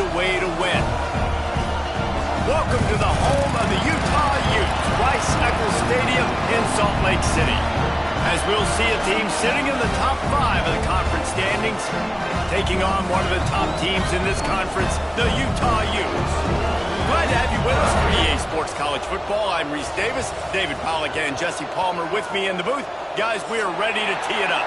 a way to win. Welcome to the home of the Utah Utes, Rice-Eccles Stadium in Salt Lake City. As we'll see a team sitting in the top 5 of the conference standings, taking on one of the top teams in this conference, the Utah Utes. Glad to have you with us for EA Sports College Football. I'm Reese Davis, David Pollack and Jesse Palmer with me in the booth. Guys, we are ready to tee it up.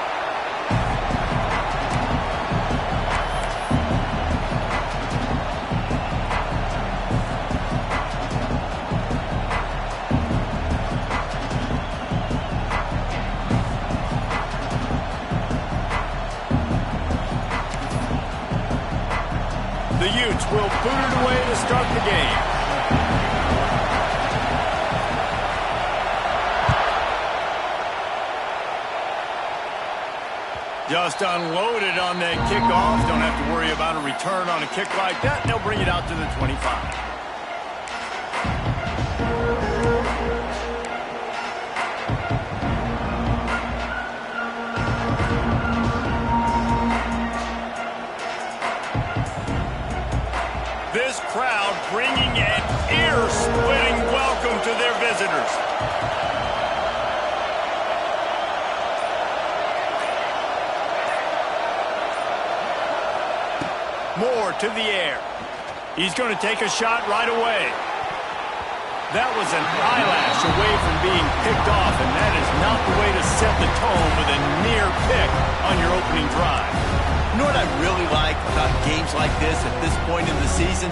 The Utes will boot it away to start the game. Just unloaded on that kickoff. Don't have to worry about a return on a kick like that. They'll bring it out to the 25. This crowd bringing an ear-splitting welcome to their visitors. Moore to the air. He's going to take a shot right away. That was an eyelash away from being picked off, and that is not the way to set the tone with a near pick on your opening drive. You know what I really like about games like this at this point in the season?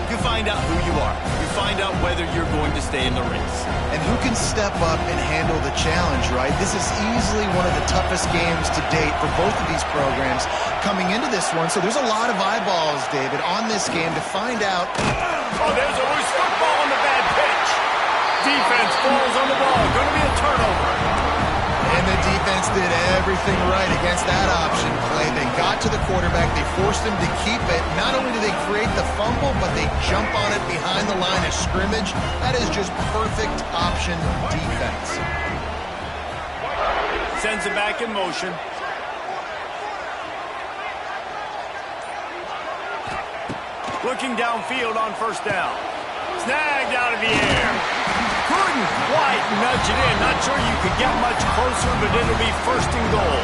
You find out who you are. You find out whether you're going to stay in the race. And who can step up and handle the challenge, right? This is easily one of the toughest games to date for both of these programs coming into this one. So there's a lot of eyeballs, David, on this game to find out. Oh, there's a loose football on the bad pitch. Defense falls on the ball. Going to be a turnover. And the defense did everything right against that option play. They got to the quarterback. They forced him to keep it. Not only do they create the fumble, but they jump on it behind the line of scrimmage. That is just perfect option defense. Sends it back in motion. Looking downfield on first down. Snagged out of the air. Couldn't quite nudge it in. Not sure you could get much closer, but it'll be first and goal.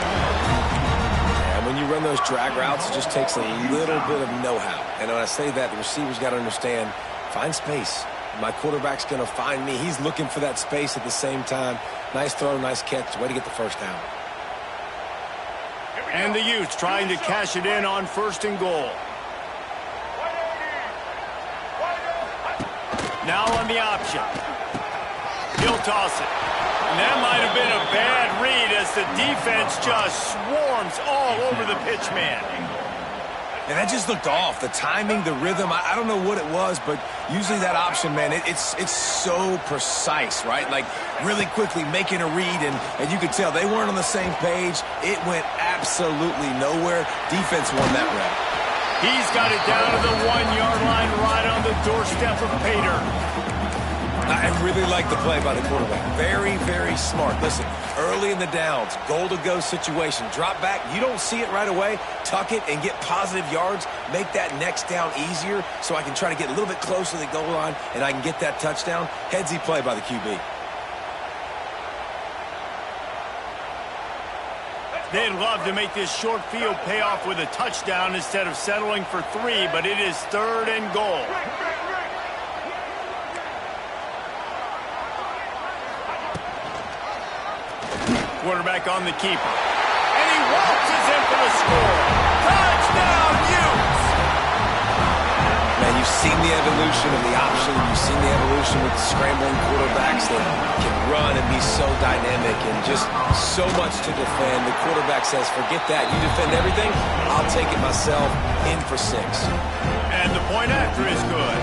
And when you run those drag routes, it just takes a little bit of know-how. And when I say that, the receiver's got to understand, find space. My quarterback's going to find me. He's looking for that space at the same time. Nice throw, nice catch. Way to get the first down. And the Utes trying to cash it in on first and goal. Now on the option. He'll toss it. And that might have been a bad read as the defense just swarms all over the pitch man. And that just looked off. The timing, the rhythm, I don't know what it was, but usually that option, man, it's so precise, right? Like really quickly making a read, and you could tell they weren't on the same page. It went absolutely nowhere. Defense won that rep. He's got it down to the 1-yard line right on the doorstep of Pater. I really like the play by the quarterback. Very, very smart. Listen, early in the downs, goal-to-go situation, drop back. You don't see it right away. Tuck it and get positive yards. Make that next down easier so I can try to get a little bit closer to the goal line and I can get that touchdown. Headsy play by the QB. They'd love to make this short field pay off with a touchdown instead of settling for 3, but it is third and goal. Quarterback on the keeper. And he waltzes in for the score. Touchdown, Utes! Man, you've seen the evolution of the option. You've seen the evolution with the scrambling quarterbacks that can run and be so dynamic and just so much to defend. The quarterback says, forget that. You defend everything, I'll take it myself. In for 6. And the point after is good.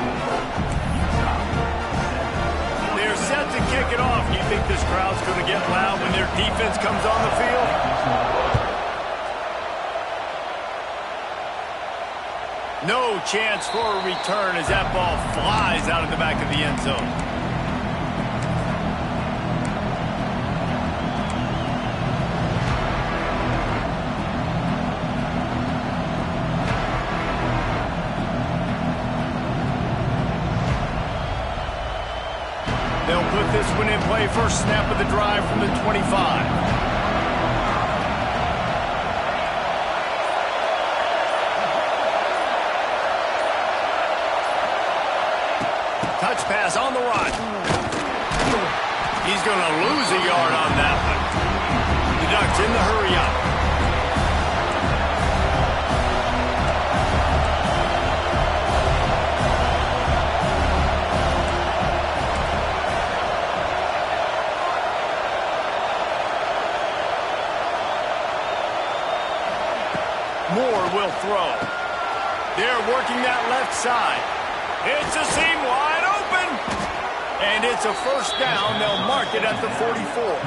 They're set to kick it off. Do you think this crowd's going to get loud when their defense comes on the field? No chance for a return as that ball flies out of the back of the end zone. They'll put this one in play first snap of the drive from the 25. Touch pass on the run. He's going to lose a yard on that one. The Ducks in the hurry-up. Moore will throw. They're working that left side. It's a seam wide open. And it's a first down. They'll mark it at the 44.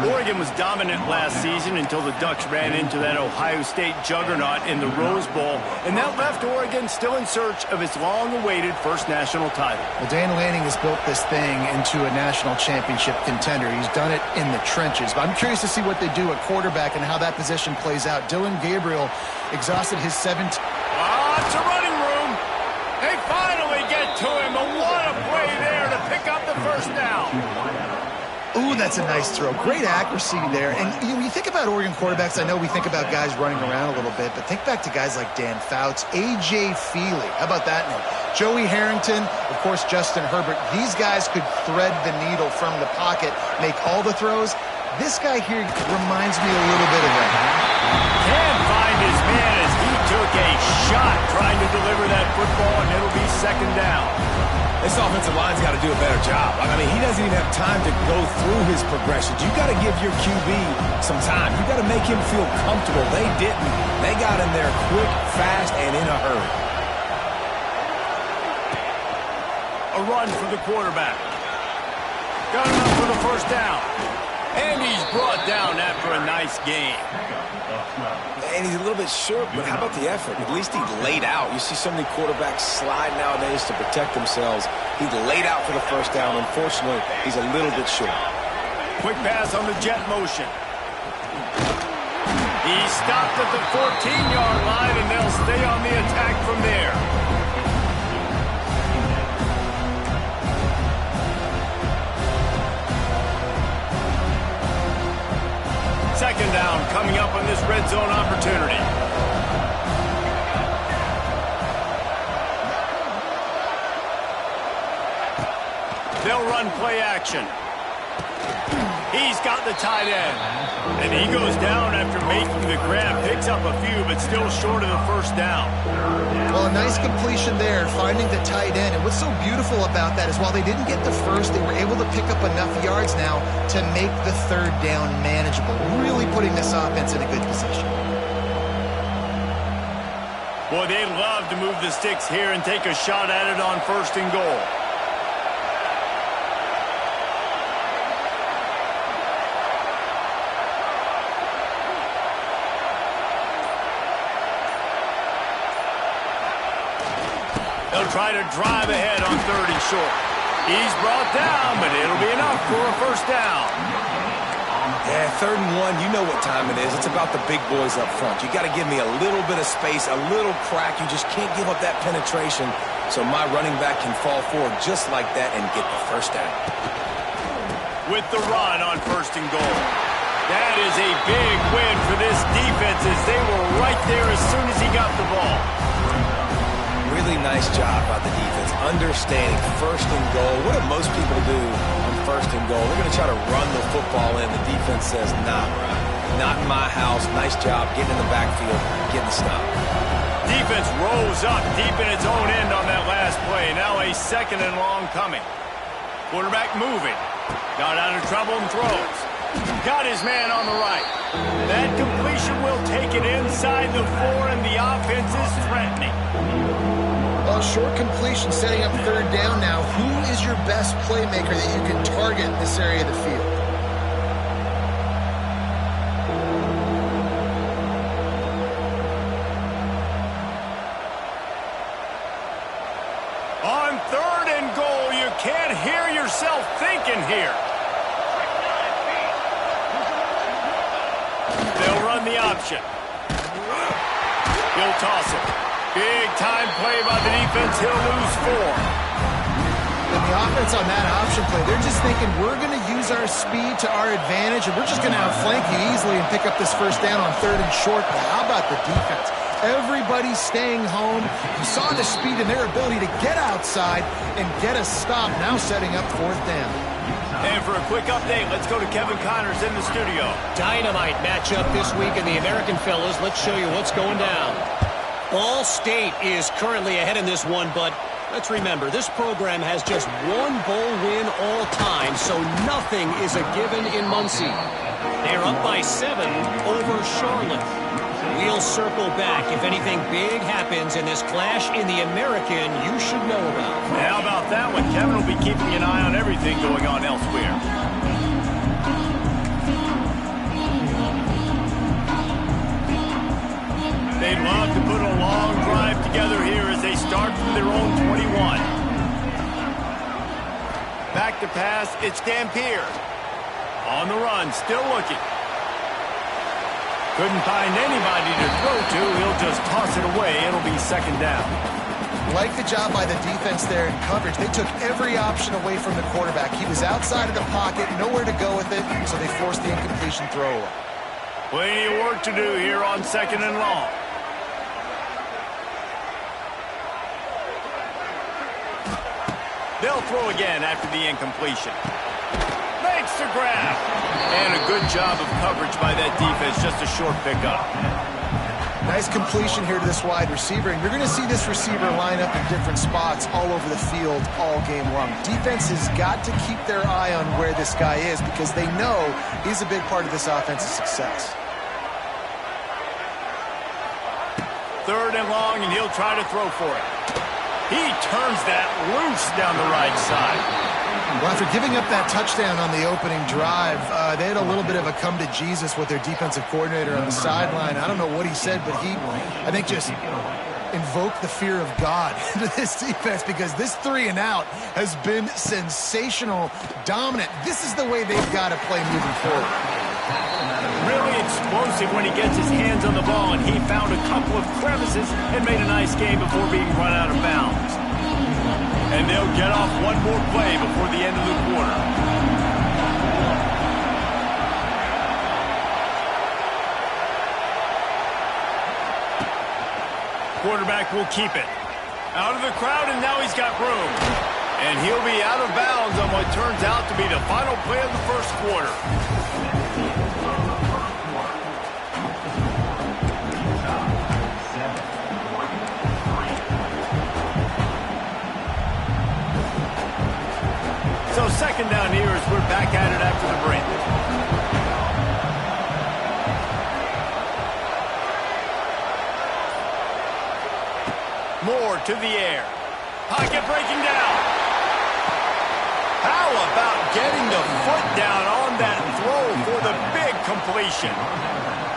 Oregon was dominant last season until the Ducks ran into that Ohio State juggernaut in the Rose Bowl. And that left Oregon still in search of its long-awaited first national title. Well, Dan Lanning has built this thing into a national championship contender. He's done it in the trenches. But I'm curious to see what they do at quarterback and how that position plays out. Dylan Gabriel exhausted his 17. It's a running room. They finally get to him. But what a play there to pick up the first down. Ooh, that's a nice throw. Great accuracy there. And when you think about Oregon quarterbacks, I know we think about guys running around a little bit, but think back to guys like Dan Fouts, A.J. Feely. How about that name? Joey Harrington, of course, Justin Herbert. These guys could thread the needle from the pocket, make all the throws. This guy here reminds me a little bit of him. Can't find his man as he took a shot trying to deliver that football, and it'll be second down. This offensive line's got to do a better job. I mean, he doesn't even have time to go through his progressions. You got to give your QB some time. You got to make him feel comfortable. They didn't. They got him there quick, fast, and in a hurry. A run for the quarterback. Got him up for the first down. And he's brought down after a nice game. And he's a little bit short, but how about the effort? At least he laid out. You see so many quarterbacks slide nowadays to protect themselves. He laid out for the first down. Unfortunately, he's a little bit short. Quick pass on the jet motion. He stopped at the 14-yard line, and they'll stay on the attack from there. Second down coming up on this red zone opportunity. They'll run play action. He's got the tight end. And he goes down after making the grab. Picks up a few, but still short of the first down. Well, a nice completion there, finding the tight end. And what's so beautiful about that is while they didn't get the first, they were able to pick up enough yards now to make the third down manageable. Really putting this offense in a good position. Boy, they'd love to move the sticks here and take a shot at it on first and goal. They'll try to drive ahead on third and short. He's brought down, but it'll be enough for a first down. Yeah, 3rd and 1, you know what time it is. It's about the big boys up front. You got to give me a little bit of space, a little crack. You just can't give up that penetration so my running back can fall forward just like that and get the first down. With the run on first and goal. That is a big win for this defense as they were right there as soon as he got the ball. Really nice job by the defense, understanding first and goal. What do most people do on first and goal? They're going to try to run the football in. The defense says, nah, not in my house. Nice job getting in the backfield, getting the stop. Defense rose up deep in its own end on that last play. Now a second and long coming. Quarterback moving. Got out of trouble and throws. Got his man on the right. That completion will take it inside the 4, and the offense is threatening. Well, short completion setting up third down now. Who is your best playmaker that you can target in this area of the field? On third and goal, you can't hear yourself thinking here. They'll run the option. He'll toss it. Big time play by the defense. He'll lose 4. And the offense on that option play, they're just thinking, we're going to use our speed to our advantage, and we're just going to outflank you easily and pick up this first down on 3rd and short. But how about the defense? Everybody's staying home. You saw the speed and their ability to get outside and get a stop, now setting up 4th down. And for a quick update, let's go to Kevin Connors in the studio. Dynamite matchup this week in the American fellas. Let's show you what's going down. Ball State is currently ahead in this one, but let's remember, this program has just one bowl win all time, so nothing is a given in Muncie. They're up by 7 over Charlotte. We'll circle back. If anything big happens in this clash in the American, you should know about. How about that one? Kevin will be keeping an eye on everything going on elsewhere. They'd love to put a long drive together here as they start from their own 21. Back to pass, it's Dampier. On the run, still looking. Couldn't find anybody to throw to. He'll just toss it away. It'll be 2nd down. Like the job by the defense there in coverage. They took every option away from the quarterback. He was outside of the pocket, nowhere to go with it, so they forced the incompletion throw away. Plenty of work to do here on 2nd and long. They'll throw again after the incompletion. Makes the grab. And a good job of coverage by that defense. Just a short pickup. Nice completion here to this wide receiver. And you're going to see this receiver line up in different spots all over the field all game long. Defense has got to keep their eye on where this guy is because they know he's a big part of this offense's success. 3rd and long, and he'll try to throw for it. He turns that loose down the right side. Well, after giving up that touchdown on the opening drive, they had a little bit of a come to Jesus with their defensive coordinator on the sideline. I don't know what he said, but he, I think, just invoked the fear of God into this defense because this 3 and out has been sensational, dominant. This is the way they've got to play moving forward. Really explosive when he gets his hands on the ball, and he found a couple of crevices and made a nice game before being run out of bounds. And they'll get off one more play before the end of the quarter. Quarterback will keep it. Out of the crowd, and now he's got room. And he'll be out of bounds on what turns out to be the final play of the 1st quarter. So 2nd down here as we're back at it after the break. Moore to the air. Pocket breaking down. How about getting the foot down on that throw for the big completion?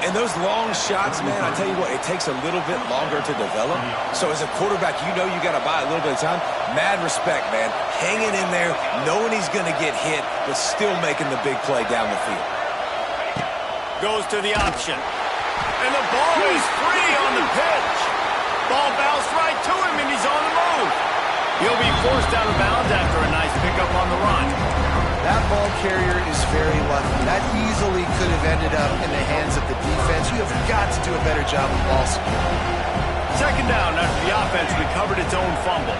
And those long shots, man, I tell you what, it takes a little bit longer to develop. So as a quarterback, you know you got to buy a little bit of time. Mad respect, man. Hanging in there, knowing he's going to get hit, but still making the big play down the field. Goes to the option. And the ball is free on the pitch. Ball bounced right to him, and he's on the move. He'll be forced out of bounds after a nice pickup on the run. That ball carrier is very lucky. That easily could have ended up in the hands of the defense. You have got to do a better job of ball security. 2nd down after the offense recovered its own fumble.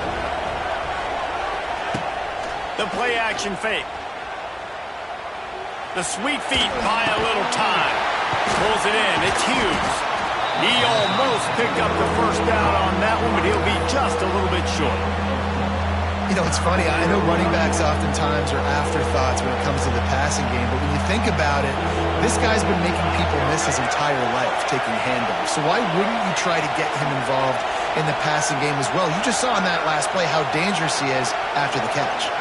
The play action fake. The sweet feet buy a little time. Pulls it in. It's Hughes. He almost picked up the 1st down on that one, but he'll be just a little bit short. You know, it's funny. I know running backs oftentimes are afterthoughts when it comes to the passing game, but when you think about it, this guy's been making people miss his entire life taking handoffs. So why wouldn't you try to get him involved in the passing game as well? You just saw in that last play how dangerous he is after the catch.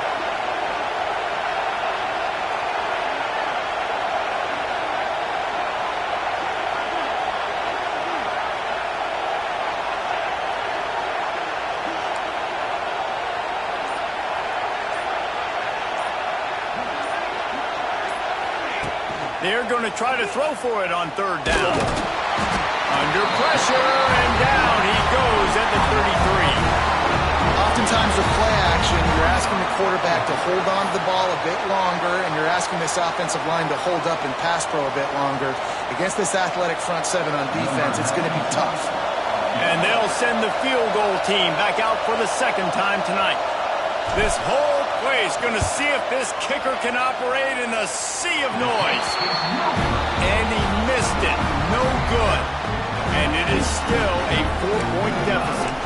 They're going to try to throw for it on 3rd down. Under pressure, and down he goes at the 33. Oftentimes with play action, you're asking the quarterback quarterback to hold on to the ball a bit longer, and you're asking this offensive line to hold up in pass pro a bit longer. Against this athletic front seven on defense, it's going to be tough. And they'll send the field goal team back out for the second time tonight. This whole place going to see if this kicker can operate in the sea of noise. And he missed it. No good. And it is still a 4-point deficit.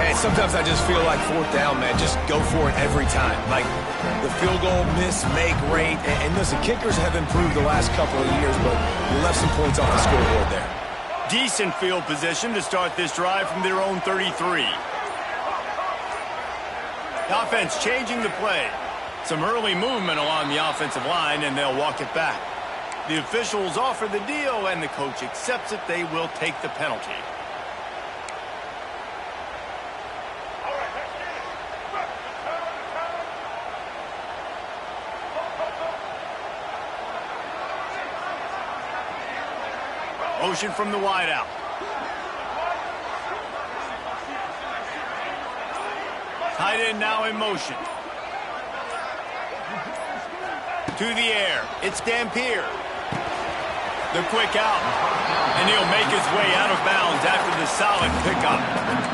Hey, sometimes I just feel like fourth down, man. Just go for it every time. Like the field goal miss, make rate. And listen, kickers have improved the last couple of years, but you left some points off the scoreboard there. Decent field position to start this drive from their own 33. The offense changing the play. Some early movement along the offensive line, and they'll walk it back. The officials offer the deal, and the coach accepts it. They will take the penalty. Motion from the wideout. Tight end now in motion. To the air. It's Dampier. The quick out. And he'll make his way out of bounds after the solid pickup.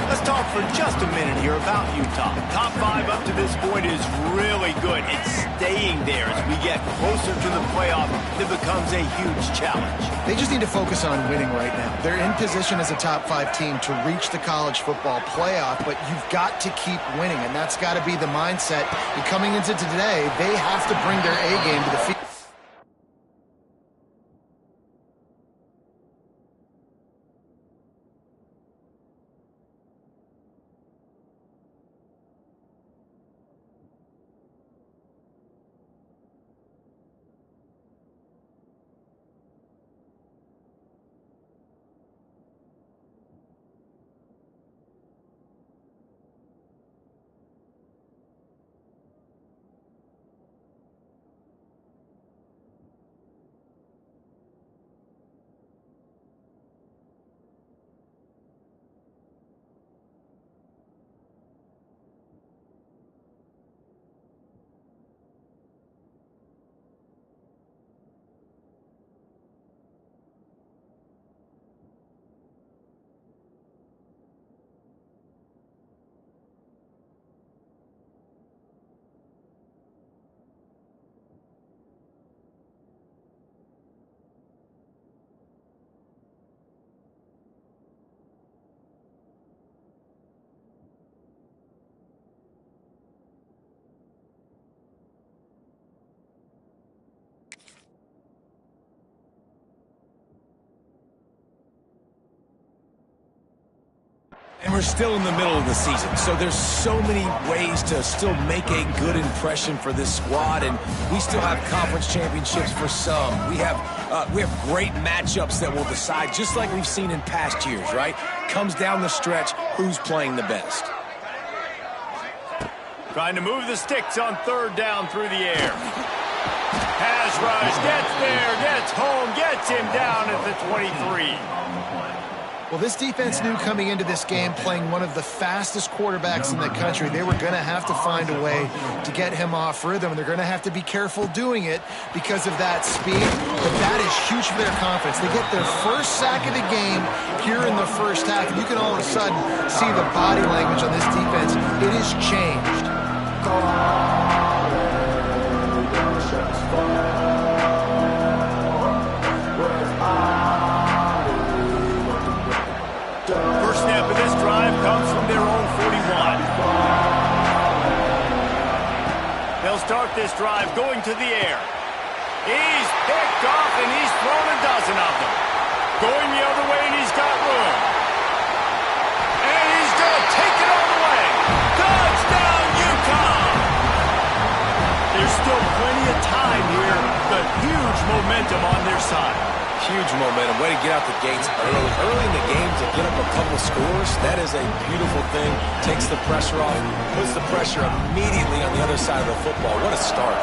Let's talk for just a minute here about Utah. Top 5 up to this point is really good. It's staying there as we get closer to the playoff. It becomes a huge challenge. They just need to focus on winning right now. They're in position as a top 5 team to reach the college football playoff, but you've got to keep winning, and that's got to be the mindset. And coming into today, they have to bring their A game to the field. And we're still in the middle of the season, so there's so many ways to still make a good impression for this squad, and we still have conference championships for some. We have great matchups that will decide, just like we've seen in past years, right? Comes down the stretch, who's playing the best. Trying to move the sticks on third down through the air. Pass rush, gets there, gets home, gets him down at the 23. Well, this defense knew coming into this game, playing one of the fastest quarterbacks in the country, they were going to have to find a way to get him off rhythm, and they're going to have to be careful doing it because of that speed. But that is huge for their confidence. They get their first sack of the game here in the first half, and you can all of a sudden see the body language on this defense. It has changed. First snap of this drive comes from their own 41. They'll start this drive going to the air. He's picked off, and he's thrown a dozen of them. Going the other way, and he's got room. And he's going to take it all the way. Touchdown, Utah! There's still plenty of time here, but huge momentum on their side. Huge momentum. Way to get out the gates early. Early in the game to get up a couple scores, that is a beautiful thing. Takes the pressure off, puts the pressure immediately on the other side of the football. What a start.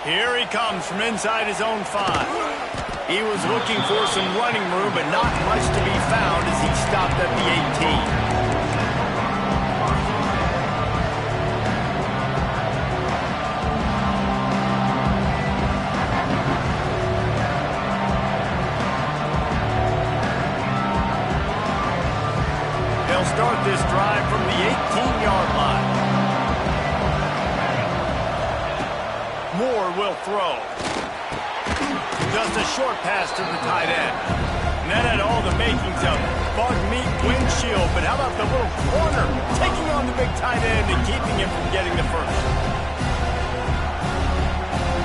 Here he comes from inside his own 5. He was looking for some running room, but not much to be found as he stopped at the 18. Start this drive from the 18-yard line. Moore will throw. Just a short pass to the tight end. And that had all the makings of bug meat windshield, but how about the little corner taking on the big tight end and keeping him from getting the first?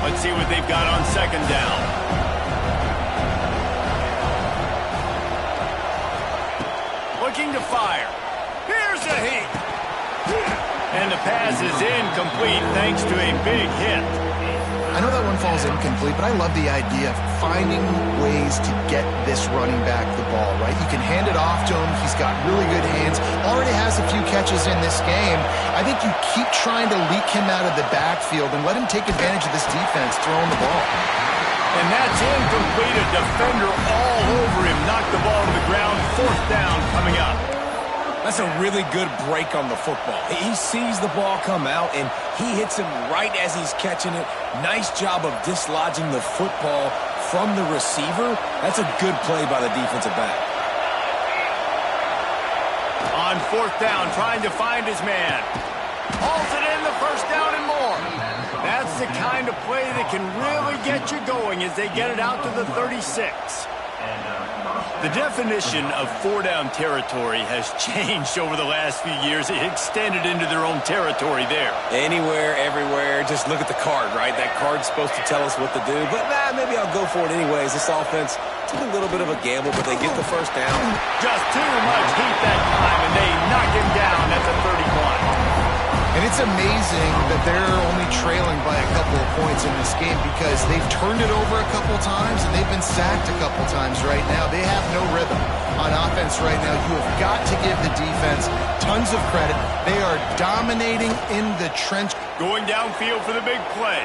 Let's see what they've got on second down. Looking to fire. Here's a heat. And the pass is incomplete thanks to a big hit. I know that one falls incomplete, but I love the idea of finding ways to get this running back the ball, right? You can hand it off to him. He's got really good hands. Already has a few catches in this game. I think you keep trying to leak him out of the backfield and let him take advantage of this defense throwing the ball. And that's incomplete. A defender all over him. Knocked the ball to the ground. Fourth down coming up. That's a really good break on the football. He sees the ball come out, and he hits him right as he's catching it. Nice job of dislodging the football from the receiver. That's a good play by the defensive back. On fourth down, trying to find his man. Hauls it in, the first down and more. That's the kind of play that can really get you going as they get it out to the 36. The definition of four-down territory has changed over the last few years. It extended into their own territory there. Anywhere, everywhere, just look at the card, right? That card's supposed to tell us what to do, but maybe I'll go for it anyways. This offense took a little bit of a gamble, but they get the first down. Just too much heat that time, and they knock him down at the 31. And it's amazing that they're only trailing by a couple of points in this game because they've turned it over a couple times and they've been sacked a couple times right now. They have no rhythm on offense right now. You have got to give the defense tons of credit. They are dominating in the trench. Going downfield for the big play.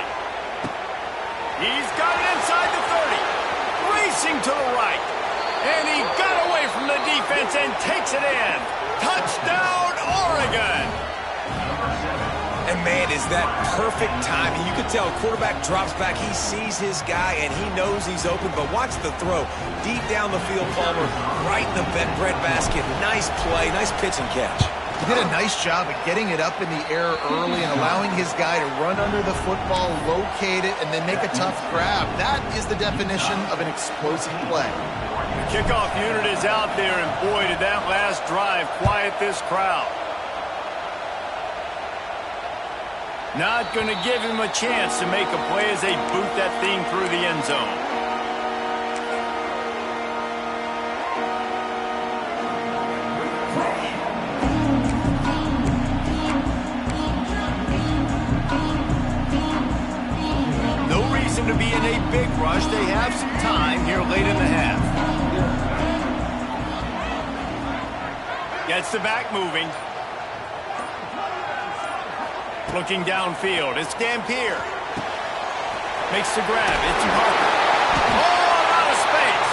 He's got it inside the 30. Racing to the right. And he got away from the defense and takes it in. Touchdown, Oregon! And, man, is that perfect timing. You can tell quarterback drops back. He sees his guy, and he knows he's open. But watch the throw. Deep down the field, Palmer, right in the breadbasket. Nice play, nice pitch and catch. He did a nice job of getting it up in the air early and allowing his guy to run under the football, locate it, and then make a tough grab. That is the definition of an explosive play. The kickoff unit is out there, and boy, did that last drive quiet this crowd. Not going to give him a chance to make a play as they boot that thing through the end zone. No reason to be in a big rush. They have some time here late in the half. Gets the back moving. Looking downfield, it's Dampier. Makes the grab, it's Parker. Oh, out of space.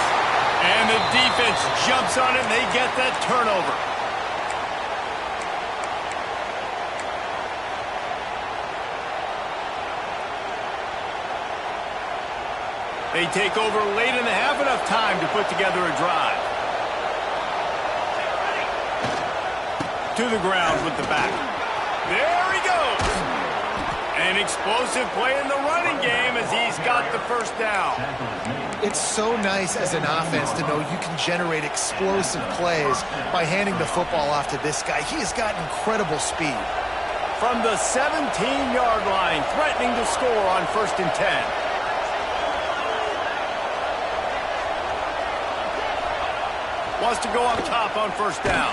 And the defense jumps on it, and they get that turnover. They take over late in the half, enough time to put together a drive. To the ground with the back. There he goes. An explosive play in the running game as he's got the first down. It's so nice as an offense to know you can generate explosive plays by handing the football off to this guy. He has got incredible speed. From the 17-yard line, threatening to score on 1st and 10. Wants to go up top on 1st down.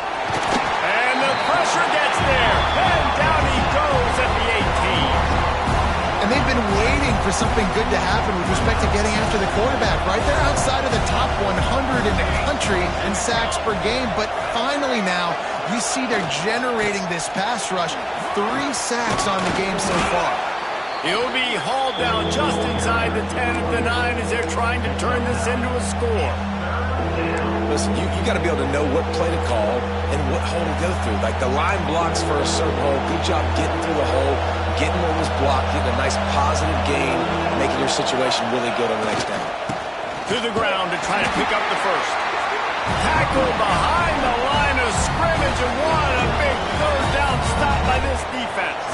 And the pressure gets there. And down he goes at the 18. And they've been waiting for something good to happen with respect to getting after the quarterback, right? They're outside of the top 100 in the country in sacks per game. But finally now, you see they're generating this pass rush. 3 sacks on the game so far. He'll be hauled down just inside the 10 of the 9 as they're trying to turn this into a score. Listen, you got to be able to know what play to call and what hole to go through. Like the line blocks for a certain hole. Good job getting through the hole, getting what was blocked, getting a nice positive gain, making your situation really good on the next down. To the ground to try to pick up the first. Tackle behind the line of scrimmage, and what a big third down stop by this defense.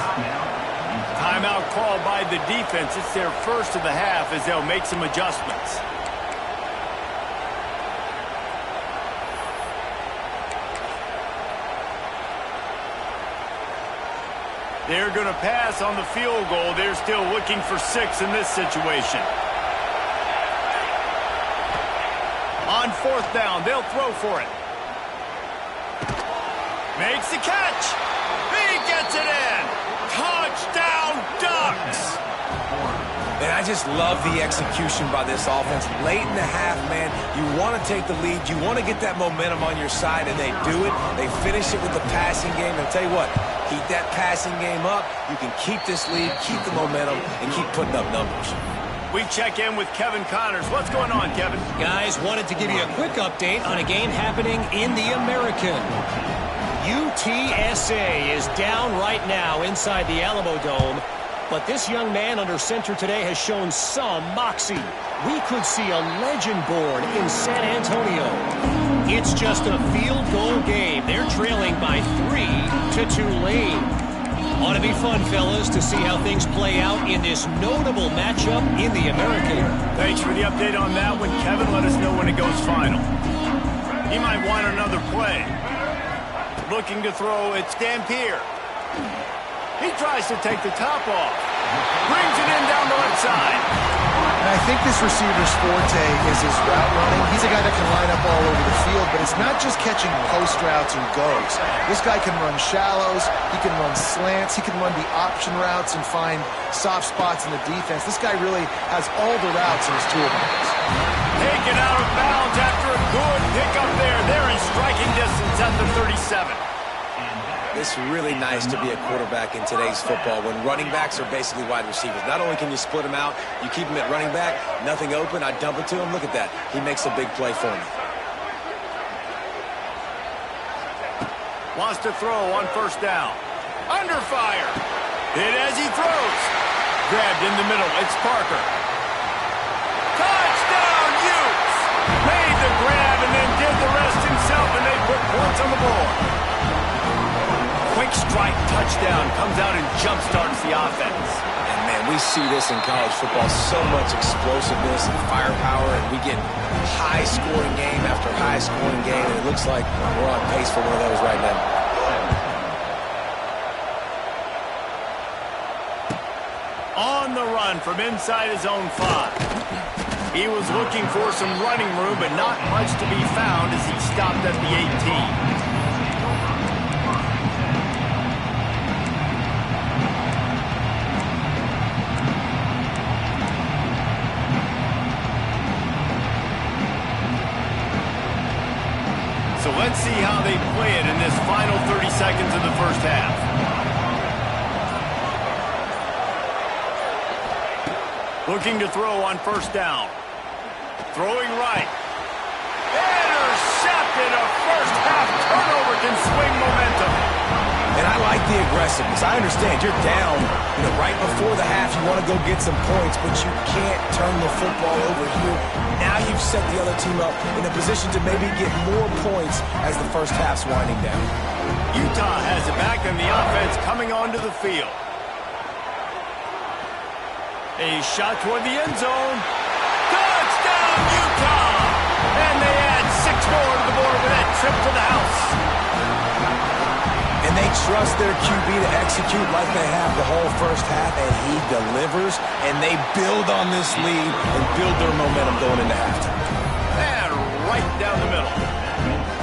Timeout called by the defense. It's their first of the half as they'll make some adjustments. They're going to pass on the field goal. They're still looking for 6 in this situation. On 4th down, they'll throw for it. Makes the catch. He gets it in. Touchdown, Ducks. And I just love the execution by this offense. Late in the half, man, you want to take the lead. You want to get that momentum on your side, and they do it. They finish it with the passing game. And I'll tell you what, keep that passing game up. You can keep this lead, keep the momentum, and keep putting up numbers. We check in with Kevin Connors. What's going on, Kevin? Guys, wanted to give you a quick update on a game happening in the American. UTSA is down right now inside the Alamo Dome, but this young man under center today has shown some moxie. We could see a legend born in San Antonio. It's just a field goal game. They're trailing by 3 to Tulane. Ought to be fun, fellas, to see how things play out in this notable matchup in the American. Thanks for the update on that one, Kevin. Let us know when it goes final. He might want another play. Looking to throw, it's Dampier. He tries to take the top off. Brings it in down the left side. And I think this receiver's forte is his route running. He's a guy that can line up all over the field, but it's not just catching post routes and goes. This guy can run shallows, he can run slants, he can run the option routes and find soft spots in the defense. This guy really has all the routes in his toolbox. Taken out of bounds after a good pickup there. They're in striking distance at the 37. It's really nice to be a quarterback in today's football when running backs are basically wide receivers. Not only can you split them out, you keep them at running back, nothing open, I dump it to him. Look at that. He makes a big play for me. Wants to throw on 1st down. Under fire. Hit as he throws. Grabbed in the middle. It's Parker. Touchdown, Utes! Made the grab and then did the rest himself, and they put points on the board. Quick strike touchdown comes out and jump-starts the offense. And, man, we see this in college football, so much explosiveness and firepower, and we get high-scoring game after high-scoring game, and it looks like we're on pace for one of those right now. On the run from inside his own 5. He was looking for some running room, but not much to be found as he stopped at the 18. So let's see how they play it in this final 30 seconds of the first half. Looking to throw on 1st down. Throwing right. Intercepted. A first half turnover can swing momentum. And I like the aggressiveness. I understand you're down, right before the half. You want to go get some points, but you can't turn the football over here. Now you've set the other team up in a position to maybe get more points as the first half's winding down. Utah has it back in the offense coming onto the field. A shot toward the end zone. Touchdown, Utah! And they add 6 more to the board with that trip to the house. And they trust their QB to execute like they have the whole first half, and he delivers, and they build on this lead and build their momentum going into halftime. And right down the middle.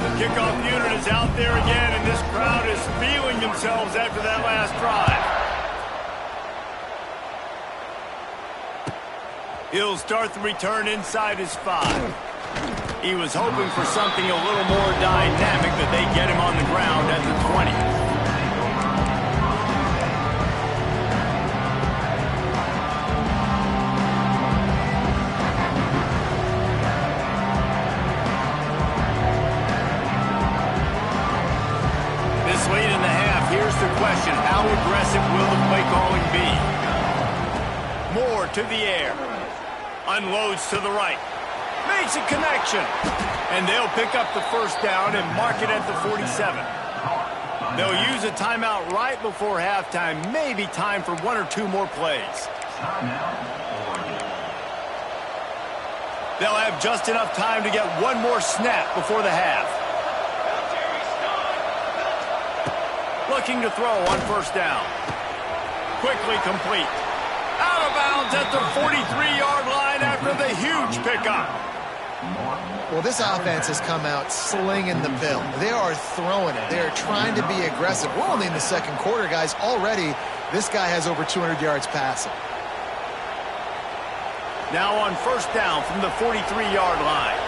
The kickoff unit is out there again, and this crowd is feeling themselves after that last drive. He'll start the return inside his 5. He was hoping for something a little more dynamic, but they get him on the ground at the 20. to the air. Unloads to the right. Makes a connection. And they'll pick up the first down and mark it at the 47. They'll use a timeout right before halftime. Maybe time for one or two more plays. They'll have just enough time to get one more snap before the half. Looking to throw on first down. Quickly complete. Out of bounds at the 43-yard line after the huge pickup. Well, this offense has come out slinging the bill. They are throwing it. They are trying to be aggressive. We're only in the second quarter, guys. Already, this guy has over 200 yards passing. Now on first down from the 43-yard line.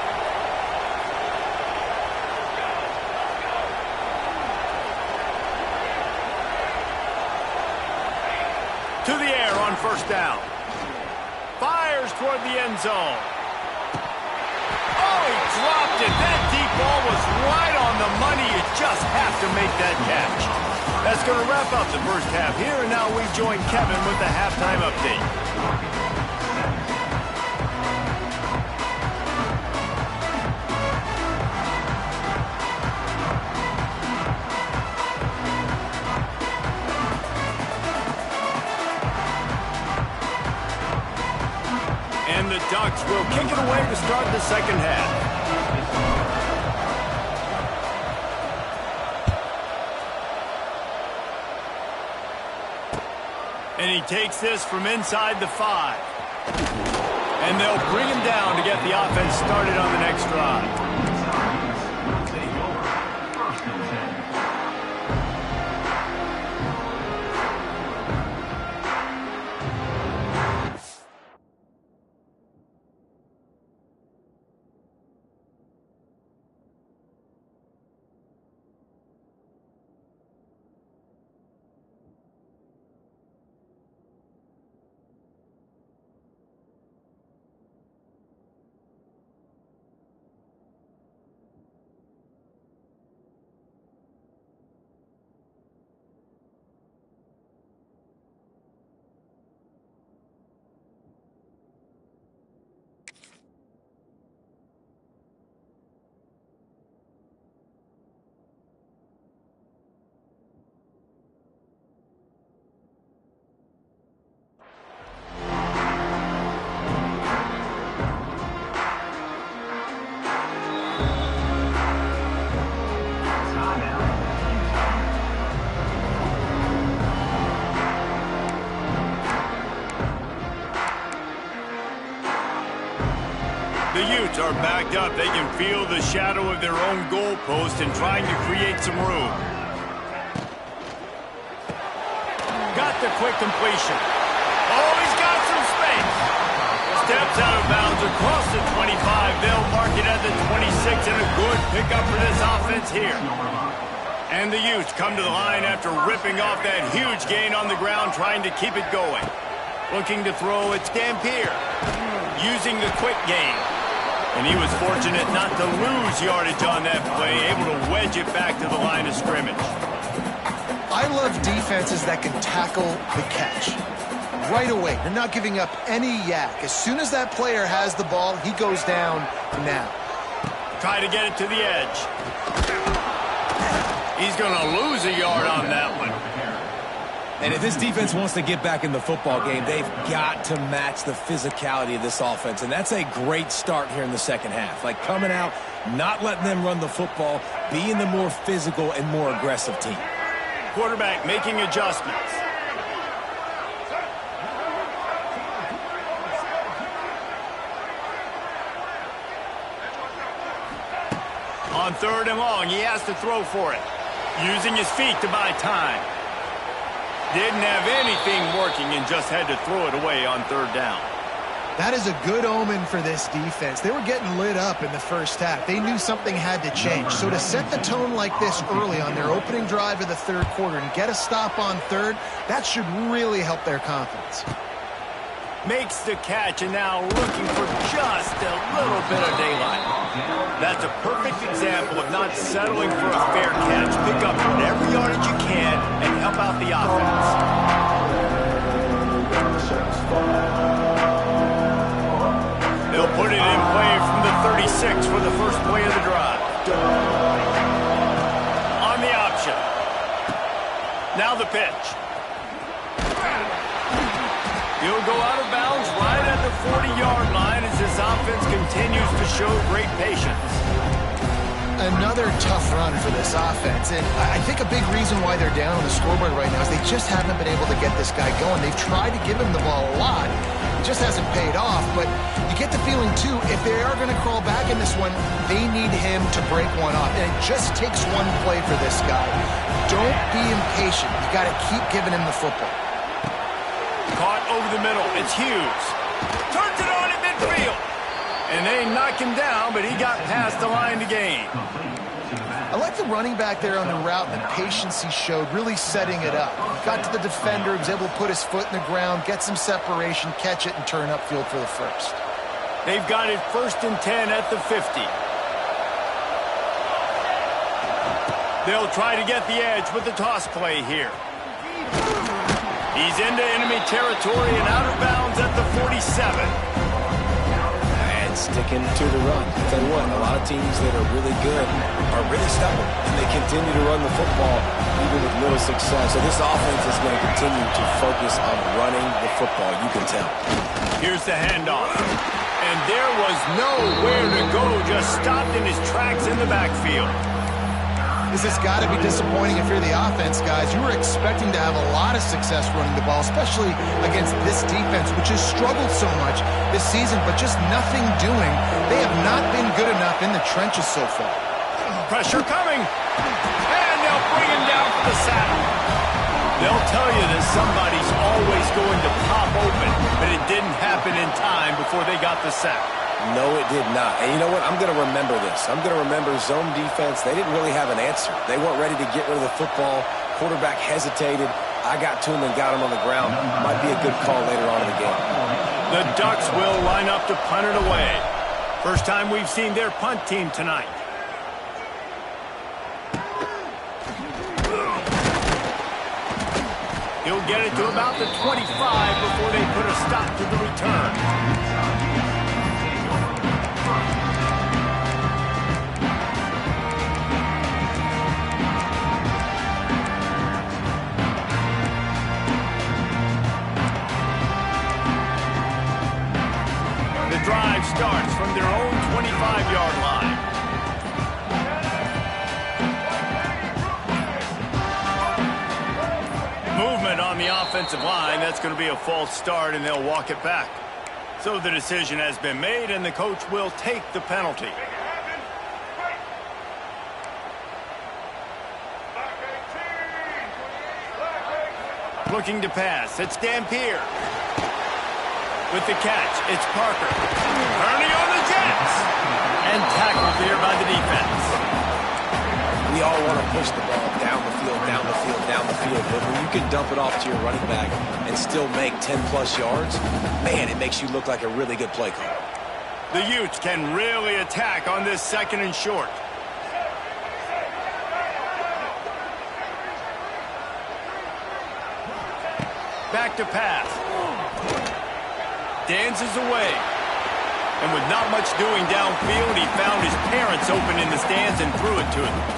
To the air on first down. Fires toward the end zone. Oh, he dropped it. That deep ball was right on the money. You just have to make that catch. That's going to wrap up the first half here, and now we join Kevin with the halftime update. And the Ducks will kick it away to start the second half. And he takes this from inside the 5. And they'll bring him down to get the offense started on the next drive. The Utes are backed up. They can feel the shadow of their own goalpost and trying to create some room. Got the quick completion. Oh, he's got some space. Steps out of bounds across the 25. They'll mark it at the 26, and a good pickup for this offense here. And the Utes come to the line after ripping off that huge gain on the ground, trying to keep it going. Looking to throw, it's Dampier. Using the quick game. And he was fortunate not to lose yardage on that play, able to wedge it back to the line of scrimmage. I love defenses that can tackle the catch. Right away, they're not giving up any yak. As soon as that player has the ball, he goes down now. Try to get it to the edge. He's going to lose a yard on that one. And if this defense wants to get back in the football game, they've got to match the physicality of this offense. And that's a great start here in the second half. Like coming out, not letting them run the football, being the more physical and more aggressive team. Quarterback making adjustments. On third and long, he has to throw for it. Using his feet to buy time. Didn't have anything working and just had to throw it away on third down. That is a good omen for this defense. They were getting lit up in the first half. They knew something had to change. So to set the tone like this early on their opening drive of the third quarter and get a stop on third, that should really help their confidence. Makes the catch, and now looking for just a little bit of daylight. That's a perfect example of not settling for a fair catch. Pick up whatever yardage you can and help out the offense. Put it in play from the 36 for the first play of the drive. On the option. Now the pitch. He'll go out of bounds right at the 40-yard line as this offense continues to show great patience. Another tough run for this offense, and I think a big reason why they're down on the scoreboard right now is they just haven't been able to get this guy going. They've tried to give him the ball a lot. It just hasn't paid off, but you get the feeling, too, if they are going to crawl back in this one, they need him to break one off, and it just takes one play for this guy. Don't be impatient. You got to keep giving him the football. Caught over the middle. It's Hughes. Turns it on at midfield. And they knock him down, but he got past the line to gain. I like the running back there on the route and the patience he showed, really setting it up. Got to the defender, was able to put his foot in the ground, get some separation, catch it, and turn upfield for the first. They've got it 1st and 10 at the 50. They'll try to get the edge with the toss play here. He's into enemy territory and out of bounds at the 47. Sticking to the run. I'll tell you what, a lot of teams that are really good are really stubborn, and they continue to run the football even with little success. So this offense is going to continue to focus on running the football, you can tell. Here's the handoff. And there was nowhere to go, just stopped in his tracks in the backfield. This has got to be disappointing if you're the offense, guys. You were expecting to have a lot of success running the ball, especially against this defense, which has struggled so much this season, but just nothing doing. They have not been good enough in the trenches so far. Pressure coming. And they'll bring him down for the sack. They'll tell you that somebody's always going to pop open, but it didn't happen in time before they got the sack. No, it did not. And you know what? I'm going to remember this. I'm going to remember zone defense. They didn't really have an answer. They weren't ready to get rid of the football. Quarterback hesitated. I got to him and got him on the ground. Might be a good call later on in the game. The Ducks will line up to punt it away. First time we've seen their punt team tonight. He'll get it to about the 25 before they put a stop to the return. The drive starts from their own 25-yard line. Movement on the offensive line. That's going to be a false start, and they'll walk it back. So the decision has been made, and the coach will take the penalty. Looking to pass. It's Dampier. With the catch, it's Parker. Turning on the Jets. And tackled there by the defense. We all want to push the ball down the field, down the field, down the field. But when you can dump it off to your running back and still make 10-plus yards, man, it makes you look like a really good play call. The Utes can really attack on this 2nd and short. Back to pass. Dances away. And with not much doing downfield, he found his parents open in the stands and threw it to him.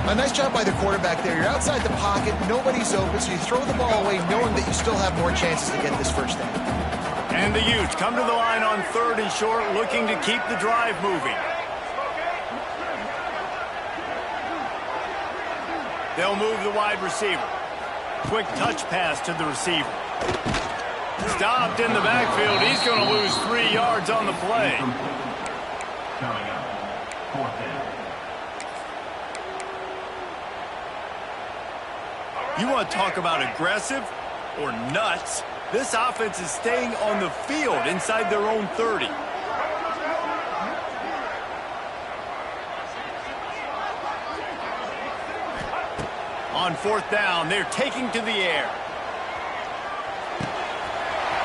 A nice job by the quarterback there. You're outside the pocket, nobody's open, so you throw the ball away knowing that you still have more chances to get this first down. And the Utes come to the line on 3rd and short, looking to keep the drive moving. They'll move the wide receiver. Quick touch pass to the receiver. Stopped in the backfield. He's going to lose 3 yards on the play. You want to talk about aggressive or nuts? This offense is staying on the field inside their own 30. On 4th down, they're taking to the air.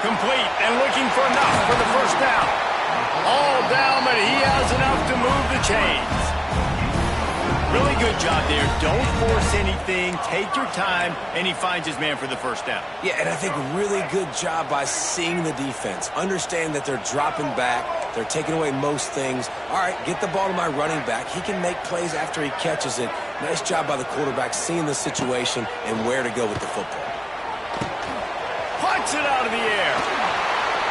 Complete and looking for enough for the first down. All down, but he has enough to move the chains. Really good job there. Don't force anything. Take your time, and he finds his man for the first down. Yeah, and I think really good job by seeing the defense. Understand that they're dropping back. They're taking away most things. All right, get the ball to my running back. He can make plays after he catches it. Nice job by the quarterback seeing the situation and where to go with the football. Punts it out of the air.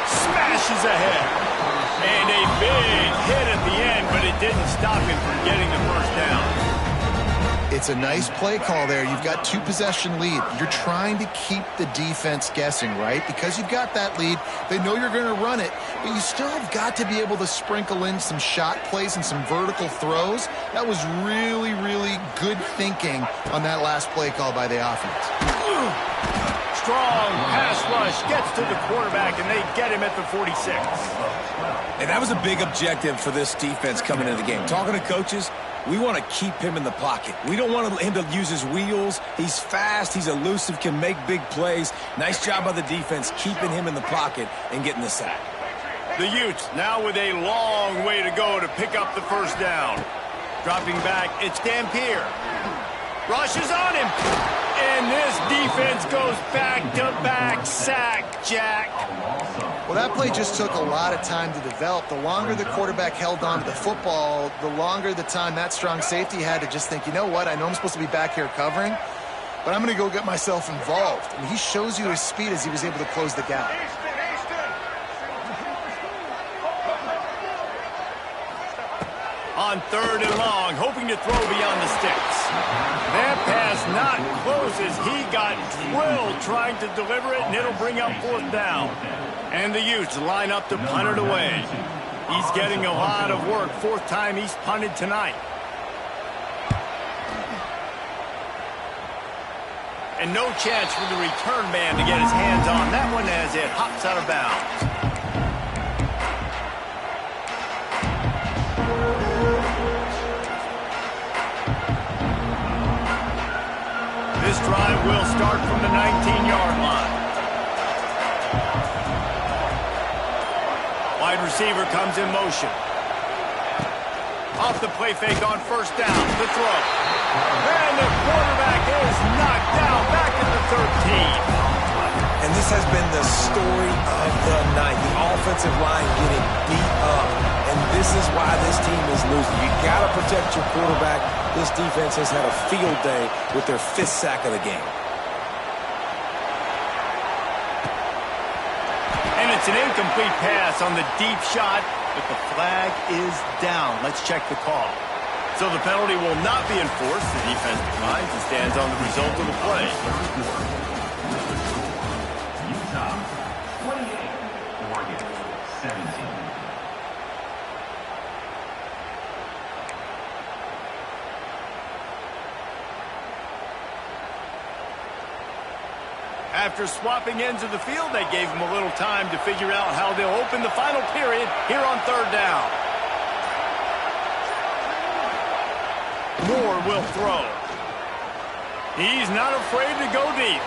Smashes ahead. And a big hit at the end, but it didn't stop him from getting the first down. It's a nice play call there. You've got 2-possession lead. You're trying to keep the defense guessing, right? Because you've got that lead, they know you're going to run it, but you still have got to be able to sprinkle in some shot plays and some vertical throws. That was really, really good thinking on that last play call by the offense. Strong pass rush gets to the quarterback, and they get him at the 46. And that was a big objective for this defense coming into the game. Talking to coaches, we want to keep him in the pocket. We don't want him to use his wheels. He's fast. He's elusive, can make big plays. Nice job by the defense keeping him in the pocket and getting the sack. The Utes now with a long way to go to pick up the first down. Dropping back, it's Dampier. Rushes on him. And this defense goes back-to-back sack, Jack. Well, that play just took a lot of time to develop. The longer the quarterback held on to the football, the longer the time that strong safety had to just think, you know what, I know I'm supposed to be back here covering, but I'm going to go get myself involved. And he shows you his speed as he was able to close the gap. On 3rd and long, hoping to throw beyond the sticks. That pass not close as he got drilled trying to deliver it, and it'll bring up 4th down. And the Utes line up to punt it away. He's getting a lot of work. 4th time he's punted tonight. And no chance for the return man to get his hands on that one as it hops out of bounds. This drive will start from the 19-yard line. Wide receiver comes in motion. Off the play fake on 1st down. The throw. And the quarterback is knocked down back at the 13. And this has been the story of the night. The offensive line getting beat up. And this is why this team is losing. You got to protect your quarterback. This defense has had a field day with their 5th sack of the game. And it's an incomplete pass on the deep shot, but the flag is down. Let's check the call. So the penalty will not be enforced. The defense declines and stands on the result of the play. Utah 28, Oregon 17. After swapping ends of the field, they gave him a little time to figure out how they'll open the final period here on 3rd down. Moore will throw. He's not afraid to go deep.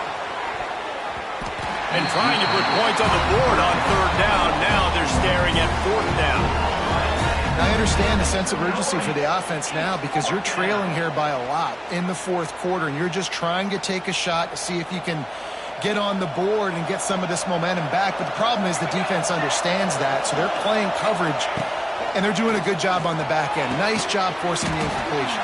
And trying to put points on the board on 3rd down. Now they're staring at 4th down. I understand the sense of urgency for the offense now because you're trailing here by a lot in the 4th quarter, and you're just trying to take a shot to see if you can get on the board and get some of this momentum back. But the problem is the defense understands that, so they're playing coverage, and they're doing a good job on the back end. Nice job forcing the incompletion.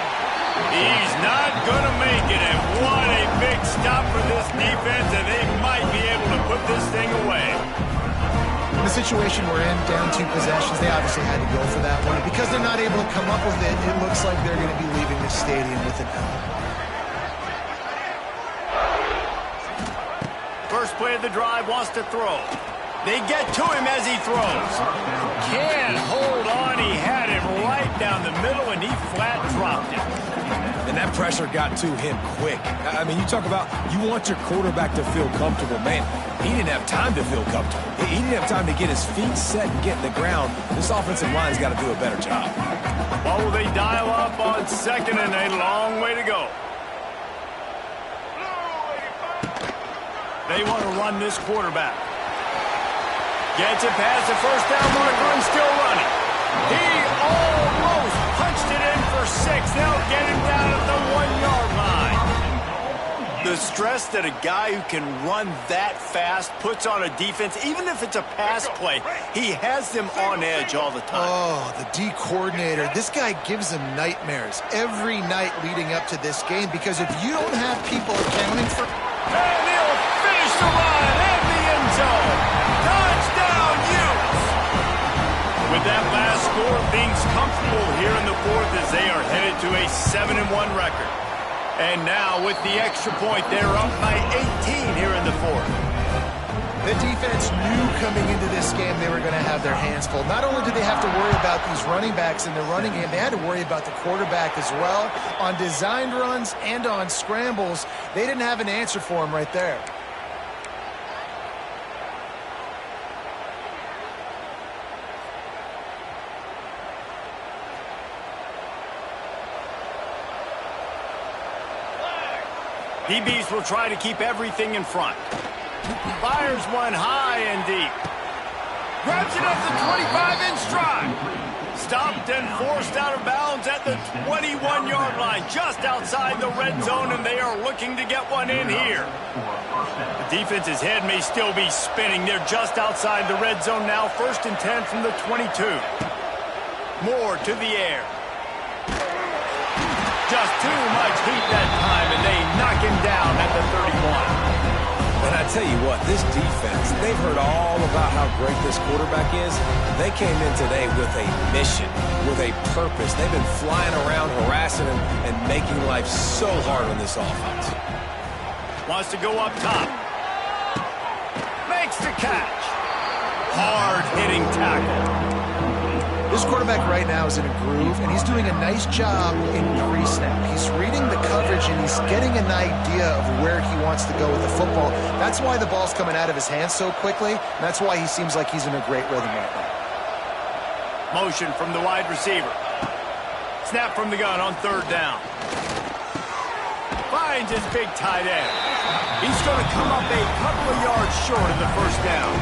He's not going to make it, and what a big stop for this defense, and they might be able to put this thing away. In the situation we're in, down 2 possessions, they obviously had to go for that one. Because they're not able to come up with it, it looks like they're going to be leaving the stadium with it now. First play of the drive, wants to throw. They get to him as he throws. Can't hold on. He had him right down the middle, and he flat dropped it. And that pressure got to him quick. I mean, you talk about you want your quarterback to feel comfortable. Man, he didn't have time to feel comfortable. He didn't have time to get his feet set and get in the ground. This offensive line's got to do a better job. What will they dial up on 2nd and a long way to go? They want to run this quarterback. Gets it past the 1st down marker and still running. He almost punched it in for 6. They'll get him down at the 1-yard line. The The stress that a guy who can run that fast puts on a defense, even if it's a pass play, he has them on edge all the time. Oh, the D coordinator. This guy gives them nightmares every night leading up to this game, because if you don't have people accounting for... And he'll finish the run in the end zone. Touchdown, Utes! With that last score, things comfortable here in the fourth as they are headed to a 7-1 record. And now, with the extra point, they're up by 18 here in the fourth. The defense knew coming into this game they were going to have their hands full. Not only did they have to worry about these running backs in the running game, they had to worry about the quarterback as well. On designed runs and on scrambles, they didn't have an answer for him right there. DBs will try to keep everything in front. Fires one high and deep. Grabs it up the 25 in stride. Stopped and forced out of bounds at the 21-yard line, just outside the red zone, and they are looking to get one in here. The defense's head may still be spinning. They're just outside the red zone now, 1st and 10 from the 22. Moore to the air. Just too much heat that time, and they knock him down at the 31. And I tell you what, this defense, they've heard all about how great this quarterback is. They came in today with a mission, with a purpose. They've been flying around, harassing him, and making life so hard on this offense. Wants to go up top. Makes the catch. Hard-hitting tackle. This quarterback right now is in a groove, and he's doing a nice job in pre-snap. He's reading the coverage, and he's getting an idea of where he wants to go with the football. That's why the ball's coming out of his hands so quickly, and that's why he seems like he's in a great rhythm right now. Motion from the wide receiver. Snap from the gun on 3rd down. Finds his big tight end. He's going to come up a couple of yards short of the 1st down.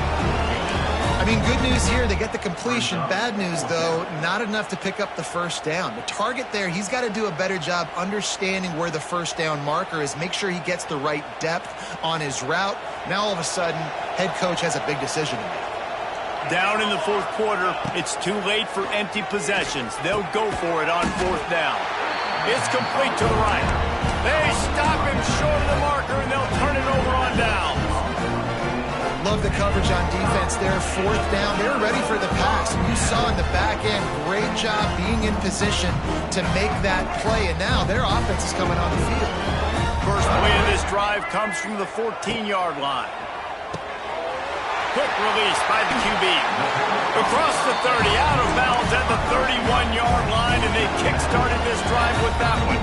I mean, good news here, they get the completion. Bad news, though, not enough to pick up the 1st down. The target there, he's got to do a better job understanding where the 1st down marker is, make sure he gets the right depth on his route. Now, all of a sudden, head coach has a big decision to make. Down in the 4th quarter, it's too late for empty possessions. They'll go for it on 4th down. It's complete to the right. They stop him short of the marker, and they'll turn it over on down. Love the coverage on defense there. 4th down, they're ready for the pass. And you saw in the back end, great job being in position to make that play. And now their offense is coming on the field. First play of this drive comes from the 14-yard line. Quick release by the QB. Across the 30, out of bounds at the 31-yard line, and they kick-started this drive with that one.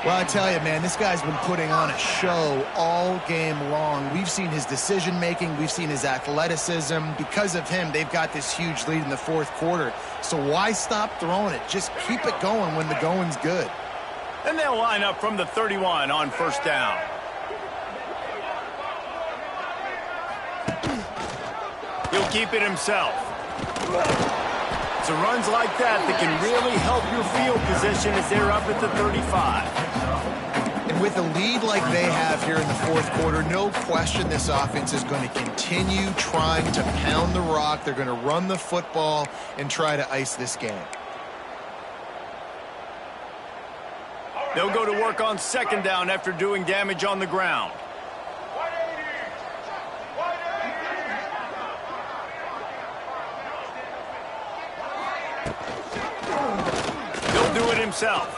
Well, I tell you, man, this guy's been putting on a show all game long. We've seen his decision-making. We've seen his athleticism. Because of him, they've got this huge lead in the 4th quarter. So why stop throwing it? Just keep it going when the going's good. And they'll line up from the 31 on 1st down. He'll keep it himself. It's runs like that can really help your field position as they're up at the 35. And with a lead like they have here in the 4th quarter, no question this offense is going to continue trying to pound the rock. They're going to run the football and try to ice this game. They'll go to work on 2nd down after doing damage on the ground. Do it himself.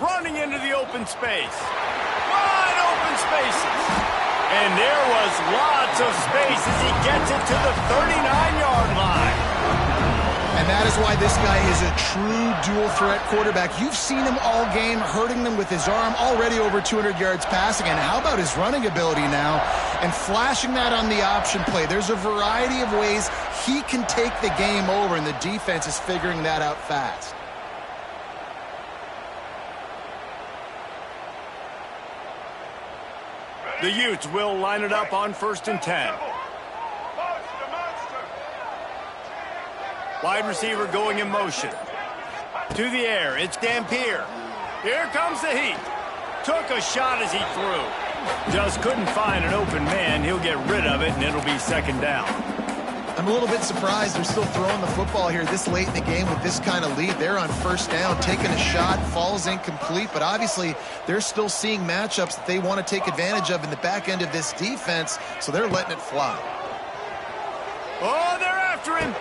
Running into the open space. Wide open spaces. And there was lots of space as he gets it to the 39-yard line. And that is why this guy is a true dual-threat quarterback. You've seen him all game, hurting them with his arm, already over 200 yards passing. And how about his running ability now? And flashing that on the option play. There's a variety of ways he can take the game over, and the defense is figuring that out fast. The Utes will line it up on 1st and 10. Wide receiver going in motion. To the air, it's Dampier. Here comes the heat. Took a shot as he threw. Just couldn't find an open man. He'll get rid of it, and it'll be second down. I'm a little bit surprised they're still throwing the football here this late in the game with this kind of lead. They're on first down, taking a shot, falls incomplete, but obviously they're still seeing matchups that they want to take advantage of in the back end of this defense, so they're letting it fly. Oh, they're after him.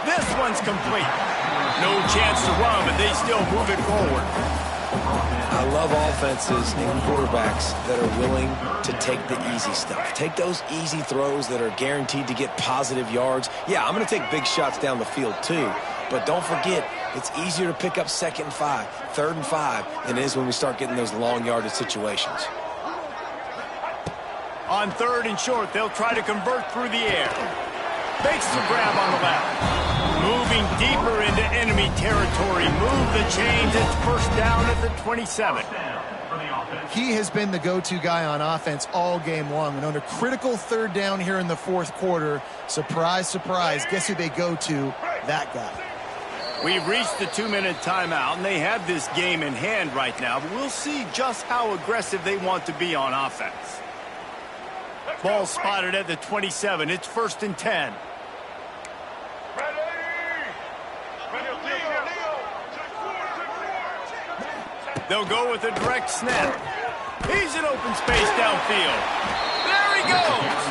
This one's complete. No chance to run, but they still move it forward. I love offenses and quarterbacks that are willing to take the easy stuff. Take those easy throws that are guaranteed to get positive yards. Yeah, I'm going to take big shots down the field too, but don't forget, it's easier to pick up 2nd and 5, 3rd and 5 than it is when we start getting those long yardage situations. On 3rd and short, they'll try to convert through the air. Makes the grab on the left. Moving deeper into enemy territory. Move the chains. It's first down at the 27. He has been the go-to guy on offense all game long. And on a critical 3rd down here in the 4th quarter, surprise, surprise, guess who they go to? That guy. We've reached the 2-minute timeout, and they have this game in hand right now. But we'll see just how aggressive they want to be on offense. Ball spotted at the 27. It's 1st and 10. They'll go with a direct snap. He's in open space downfield. There he goes.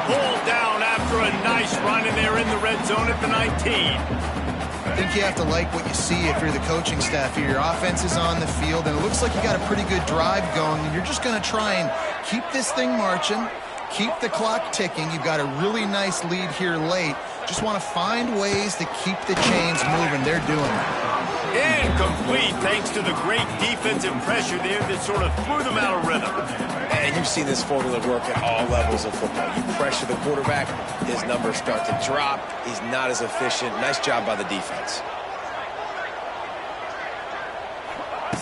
Pulled down after a nice run, and they're in the red zone at the 19. I think you have to like what you see if you're the coaching staff here. Your offense is on the field, and it looks like you got a pretty good drive going, and you're just going to try and keep this thing marching, keep the clock ticking. You've got a really nice lead here late. Just want to find ways to keep the chains moving. They're doing it. Incomplete thanks to the great defensive pressure there that sort of threw them out of rhythm. And you've seen this formula work at all levels of football. You pressure the quarterback, his numbers start to drop. He's not as efficient. Nice job by the defense.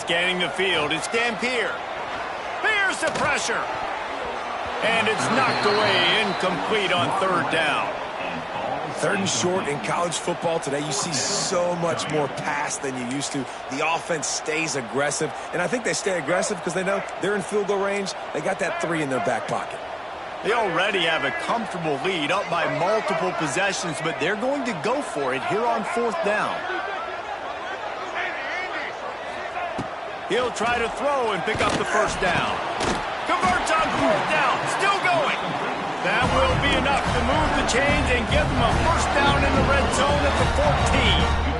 Scanning the field, it's Dampier. Here's the pressure. And it's knocked away, incomplete on 3rd down. 3rd and short in college football today, you see so much more pass than you used to. The offense stays aggressive, and I think they stay aggressive because they know they're in field goal range. They got that 3 in their back pocket. They already have a comfortable lead up by multiple possessions, but they're going to go for it here on 4th down. He'll try to throw and pick up the 1st down. Converts on 4th down, still going. That will be enough to move the chains and give them a 1st down in the red zone at the 14.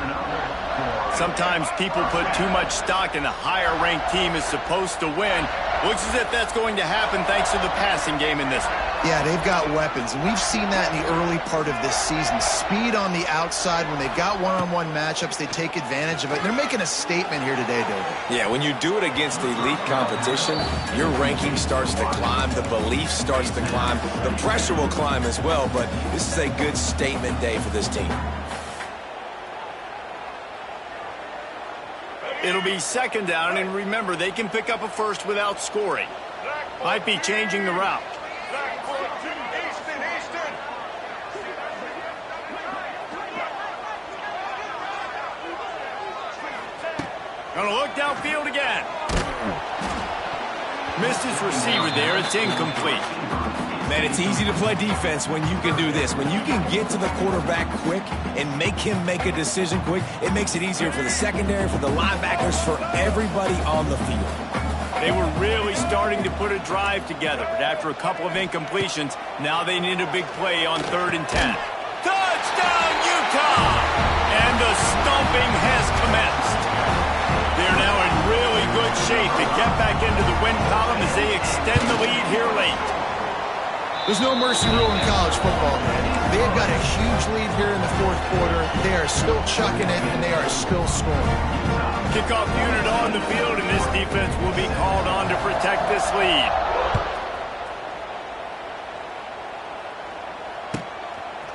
Sometimes people put too much stock in a higher-ranked team is supposed to win. Looks as if that's going to happen thanks to the passing game in this one. Yeah, they've got weapons, and we've seen that in the early part of this season. Speed on the outside. When they've got one-on-one matchups, they take advantage of it. And they're making a statement here today, David. Yeah, when you do it against elite competition, your ranking starts to climb, the belief starts to climb, the pressure will climb as well, but this is a good statement day for this team. It'll be 2nd down, and remember, they can pick up a 1st without scoring. Might be changing the route. Gonna look downfield again. Missed his receiver there. It's incomplete. Man, it's easy to play defense when you can do this. When you can get to the quarterback quick and make him make a decision quick, it makes it easier for the secondary, for the linebackers, for everybody on the field. They were really starting to put a drive together, but after a couple of incompletions, now they need a big play on 3rd and 10. Touchdown, Utah! And the stomping has commenced. They're now in really good shape to get back into the win column as they extend the lead here late. There's no mercy rule in college football, man. They've got a huge lead here in the 4th quarter. They are still chucking it, and they are still scoring. Kickoff unit on the field, and this defense will be called on to protect this lead.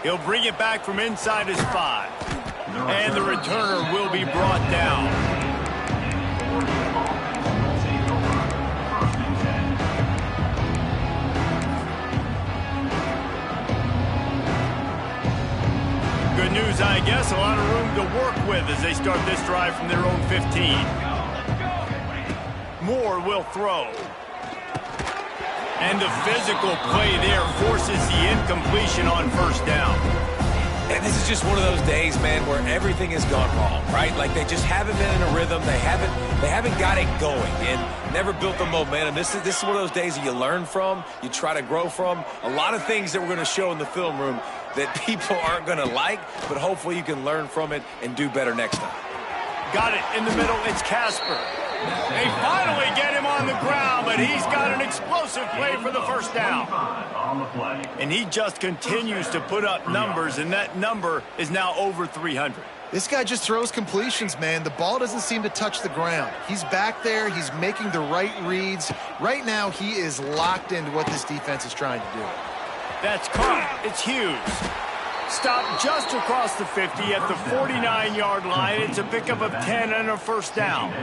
He'll bring it back from inside his 5. And the returner will be brought down. Good news, I guess. A lot of room to work with as they start this drive from their own 15. Moore will throw. And the physical play there forces the incompletion on first down. And this is just one of those days, man, where everything has gone wrong, right? Like they just haven't been in a rhythm. They haven't got it going and never built the momentum. This is one of those days that you learn from, you try to grow from. A lot of things that we're going to show in the film room that people aren't going to like, but hopefully you can learn from it and do better next time. Got it in the middle. It's Casper. They finally get him on the ground, but he's got an explosive play for the first down. And he just continues to put up numbers, and that number is now over 300. This guy just throws completions, man. The ball doesn't seem to touch the ground. He's back there. He's making the right reads. Right now, he is locked into what this defense is trying to do. That's caught. It's Hughes. Stopped just across the 50 at the 49-yard line. It's a pickup of 10 and a first down.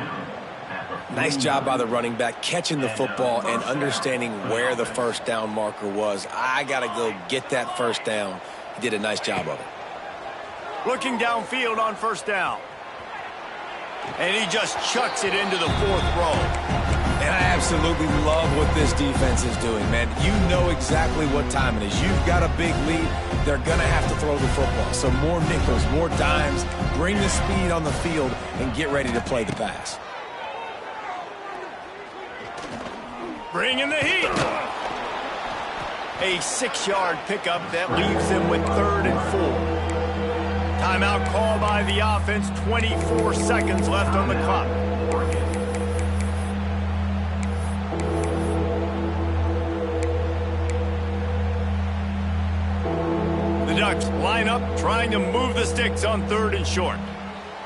Nice job by the running back catching the football and understanding where the first down marker was. I got to go get that first down. He did a nice job of it. Looking downfield on first down. And he just chucks it into the fourth row. And I absolutely love what this defense is doing, man. You know exactly what time it is. You've got a big lead. They're going to have to throw the football. So more nickels, more dimes, bring the speed on the field, and get ready to play the pass. Bring in the heat. A 6-yard pickup that leaves them with 3rd and 4. Timeout call by the offense. 24 seconds left on the clock. The Ducks line up, trying to move the sticks on 3rd and short.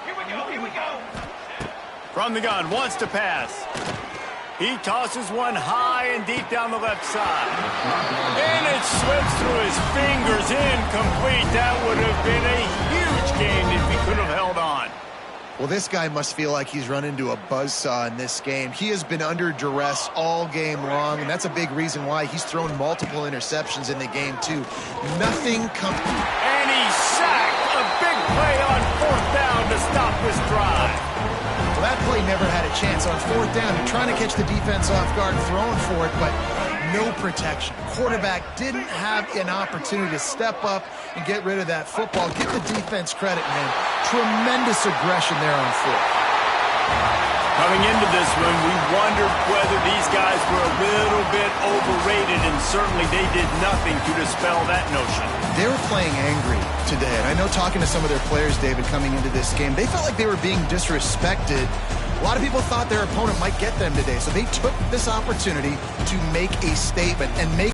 Here we go. From the gun, wants to pass. He tosses one high and deep down the left side. And it slips through his fingers, incomplete. That would have been a huge gain if he could have held on. Well, this guy must feel like he's run into a buzzsaw in this game. He has been under duress all game long, and that's a big reason why he's thrown multiple interceptions in the game, too. Nothing comes... And he's sacked. A big play on 4th down to stop this drive. Well, that play never had a chance. On 4th down, you're trying to catch the defense off guard, throwing for it, but no protection. Quarterback didn't have an opportunity to step up and get rid of that football. Give the defense credit, man. Tremendous aggression there on 4th. Coming into this one, we wondered whether these guys were a little bit overrated, and certainly they did nothing to dispel that notion. They were playing angry today, and I know talking to some of their players, David, coming into this game, they felt like they were being disrespected. A lot of people thought their opponent might get them today, so they took this opportunity to make a statement and make